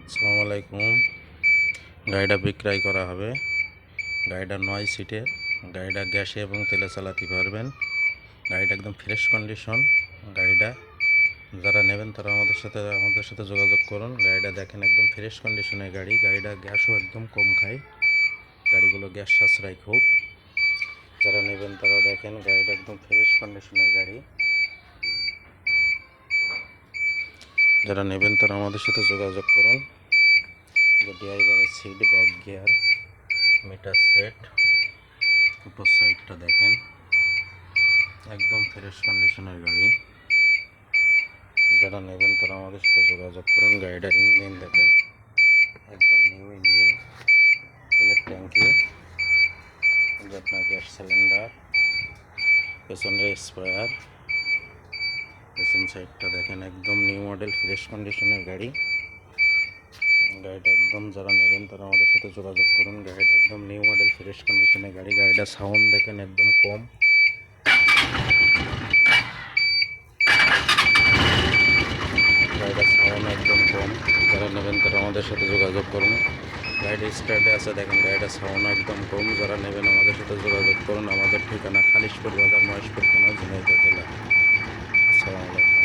আসসালামু আলাইকুম। গাড়িটা বিক্রয় করা হবে। গাড়িটা 9 সিটের। গাড়িটা গ্যাসে এবং তেলে চালাতে পারবেন। গাড়িটা একদম ফ্রেশ কন্ডিশন। গাড়িটা যারা নেবেন তারা আমাদের সাথে যোগাযোগ করুন। গাড়িটা দেখেন একদম ফ্রেশ কন্ডিশনের গাড়ি। গাড়িটা গ্যাসও একদম কম খায়। গাড়িগুলো গ্যাস সাশ্রয় খুব। যারা নেবেন তারা দেখেন গাড়িটা একদম ফ্রেশ কন্ডিশনের গাড়ি। যারা নেবেন তারা আমাদের সাথে যোগাযোগ করুন। ড্রাইভারের seat, back gear, meter set, উপর সাইডটা দেখেন একদম ফ্রেশ কন্ডিশনের গাড়ি। যারা নেবেন তারা আমাদের সাথে যোগাযোগ করুন। গাড়িটার ইঞ্জিন দেখেন একদম নিউ ইঞ্জিন, তেলের ট্যাঙ্কি, আপনার গ্যাস সিলিন্ডার, পেছনের স্পেয়ার, পেছন সাইডটা দেখেন একদম নিউ মডেল ফ্রেশ কন্ডিশনের গাড়ি। গাড়িটা একদম যারা নেবেন তারা আমাদের সাথে যোগাযোগ করুন। গাড়িটা একদম নিউ মডেল ফ্রেশ কন্ডিশনের গাড়ি। গাড়িটা সাউন্ড দেখেন একদম কম। গাড়িটা সাউন্ড একদম কম। যারা নেবেন তারা আমাদের সাথে যোগাযোগ করুন। গাড়িটা স্টার্টে আছে দেখেন, গাড়িটা সাউন্ড একদম কম। যারা নেবেন আমাদের সাথে যোগাযোগ করুন। আমাদের ঠিকানা খালিশপুর বাজার, মহেশপুর থানা, ঝিনাইদহ জেলা। আসসালামু আলাইকুম।